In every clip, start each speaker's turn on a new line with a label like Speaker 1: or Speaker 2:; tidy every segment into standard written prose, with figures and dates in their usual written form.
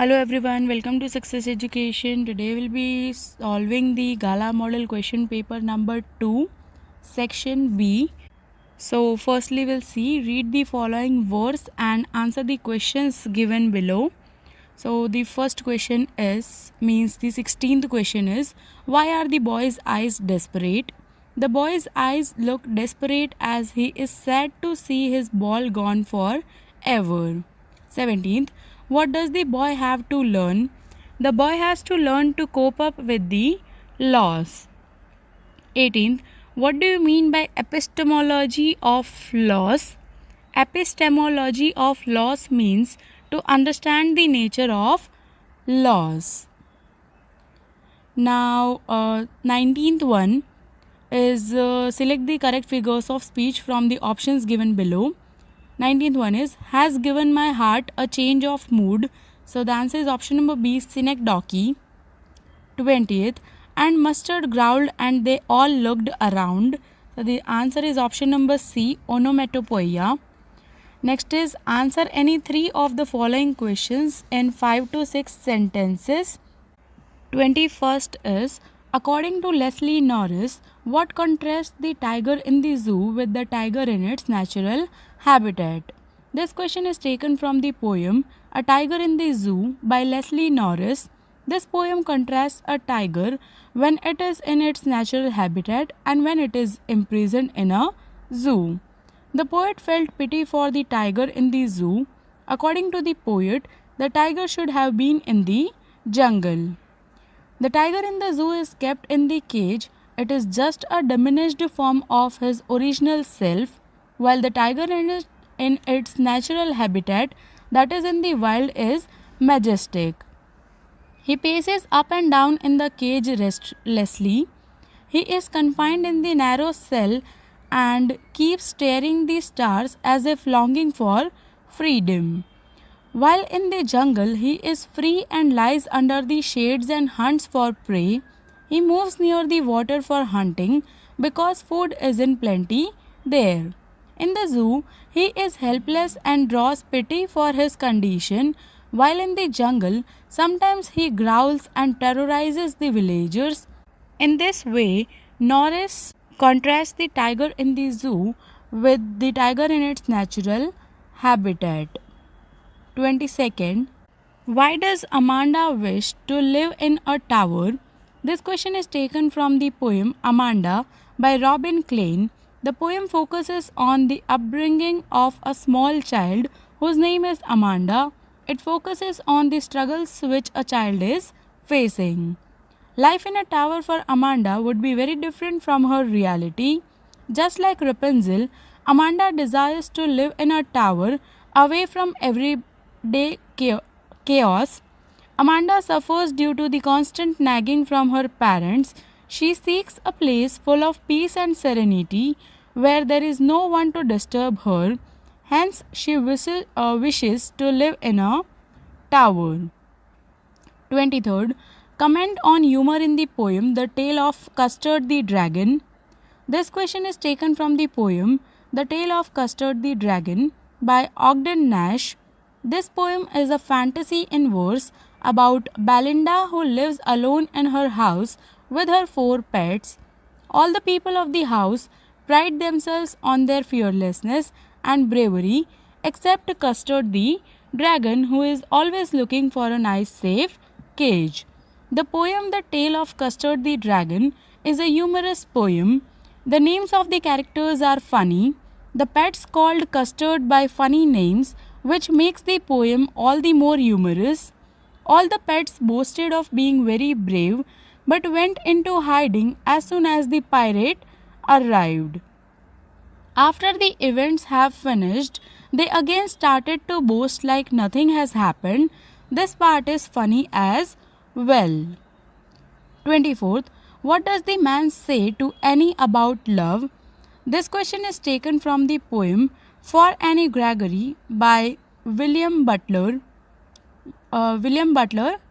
Speaker 1: Hello everyone, welcome to Success Education. Today we'll be solving the Gala Model Question Paper number 2, section B. So firstly we'll see, read the following words and answer the questions given below. So the first question the 16th question is, why are the boy's eyes desperate? The boy's eyes look desperate as he is sad to see his ball gone forever. 17th, what does the boy have to learn? The boy has to learn to cope up with the loss. 18th, what do you mean by epistemology of loss? Epistemology of loss means to understand the nature of loss. Now, 19th one is select the correct figures of speech from the options given below. 19th one is, has given my heart a change of mood. So the answer is option number B, synecdoche. 20th, and mustard growled and they all looked around. So the answer is option number C, onomatopoeia. Next is, answer any three of the following questions in 5 to 6 sentences. 21st is, according to Leslie Norris, what contrasts the tiger in the zoo with the tiger in its natural habitat? This question is taken from the poem A Tiger in the Zoo by Leslie Norris. This poem contrasts a tiger when it is in its natural habitat and when it is imprisoned in a zoo. The poet felt pity for the tiger in the zoo. According to the poet, the tiger should have been in the jungle. The tiger in the zoo is kept in the cage. It is just a diminished form of his original self, while the tiger in its natural habitat, that is in the wild, is majestic. He paces up and down in the cage restlessly. He is confined in the narrow cell and keeps staring the stars as if longing for freedom. While in the jungle, he is free and lies under the shades and hunts for prey. He moves near the water for hunting because food is in plenty there. In the zoo, he is helpless and draws pity for his condition, while in the jungle, sometimes he growls and terrorizes the villagers. In this way, Norris contrasts the tiger in the zoo with the tiger in its natural habitat. 22nd, why does Amanda wish to live in a tower? This question is taken from the poem Amanda by Robin Klein. The poem focuses on the upbringing of a small child whose name is Amanda. It focuses on the struggles which a child is facing. Life in a tower for Amanda would be very different from her reality. Just like Rapunzel, Amanda desires to live in a tower away from everyday chaos. Amanda suffers due to the constant nagging from her parents. She seeks a place full of peace and serenity where there is no one to disturb her. Hence, she wishes to live in a tower. 23rd, comment on humor in the poem The Tale of Custard the Dragon. This question is taken from the poem The Tale of Custard the Dragon by Ogden Nash. This poem is a fantasy in verse about Belinda who lives alone in her house with her 4 pets. All the people of the house pride themselves on their fearlessness and bravery except Custard the dragon, who is always looking for a nice safe cage. The poem The Tale of Custard the Dragon is a humorous poem. The names of the characters are funny. The pets called Custard by funny names, which makes the poem all the more humorous. All the pets boasted of being very brave but went into hiding as soon as the pirate arrived. After the events have finished, they again started to boast like nothing has happened. This part is funny as well. 24th, what does the man say to Annie about love? This question is taken from the poem For Annie Gregory by William Butler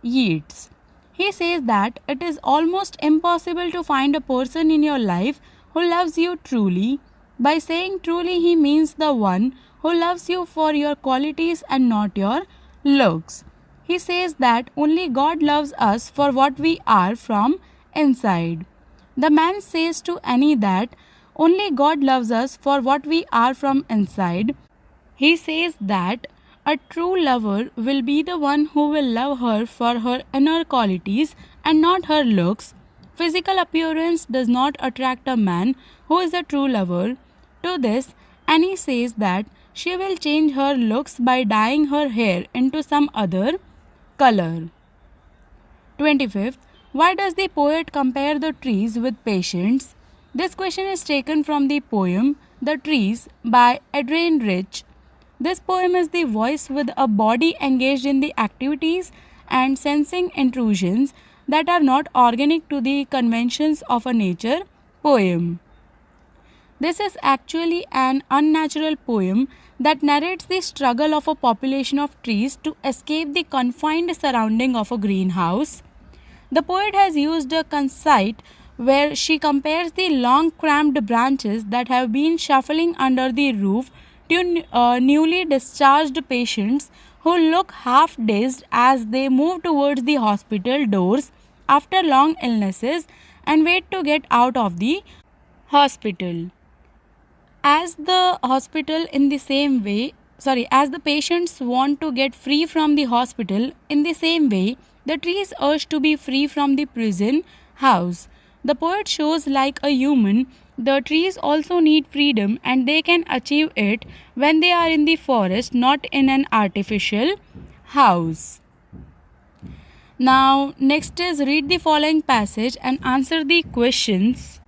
Speaker 1: Yeats. He says that it is almost impossible to find a person in your life who loves you truly. By saying truly, he means the one who loves you for your qualities and not your looks. He says that only God loves us for what we are from inside. The man says to Annie that only God loves us for what we are from inside. He says that a true lover will be the one who will love her for her inner qualities and not her looks. Physical appearance does not attract a man who is a true lover. To this, Annie says that she will change her looks by dyeing her hair into some other color. 25th. Why does the poet compare the trees with patients? This question is taken from the poem The Trees by Adrian Rich. This poem is the voice with a body engaged in the activities and sensing intrusions that are not organic to the conventions of a nature poem. This is actually an unnatural poem that narrates the struggle of a population of trees to escape the confined surrounding of a greenhouse. The poet has used a conceit where she compares the long cramped branches that have been shuffling under the roof to newly discharged patients who look half dazed as they move towards the hospital doors after long illnesses and wait to get out of the hospital. As the hospital in the same way, as the patients want to get free from the hospital, in the same way, the trees urge to be free from the prison house. The poet shows like a human, the trees also need freedom and they can achieve it when they are in the forest, not in an artificial house. Now, next is read the following passage and answer the questions.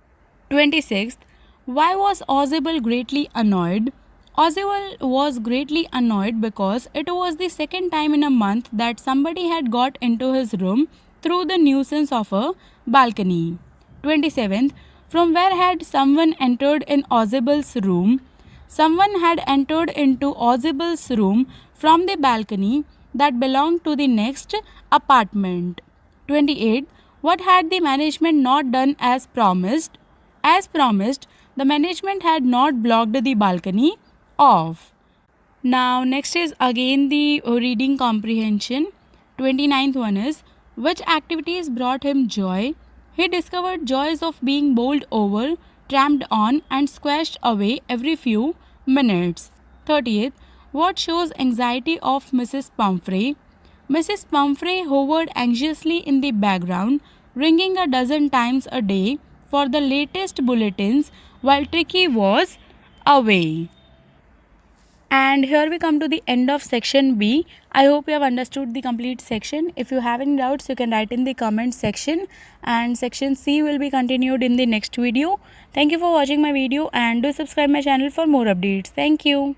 Speaker 1: 26th. Why was Ozable greatly annoyed? Ozable was greatly annoyed because it was the second time in a month that somebody had got into his room through the nuisance of a balcony. 27th. From where had someone entered in Ozable's room? Someone had entered into Ozable's room from the balcony that belonged to the next apartment. 28. What had the management not done as promised? As promised, the management had not blocked the balcony off. Now, next is again the reading comprehension. 29th one is which activities brought him joy? He discovered joys of being bowled over, tramped on, and squashed away every few minutes. 30th. What shows anxiety of Mrs. Pumphrey? Mrs. Pumphrey hovered anxiously in the background, ringing a dozen times a day for the latest bulletins while Tricky was away. And here we come to the end of section B. I hope you have understood the complete section. If you have any doubts, you can write in the comment section, and section C will be continued in the next video. Thank you for watching my video and do subscribe my channel for more updates. Thank you.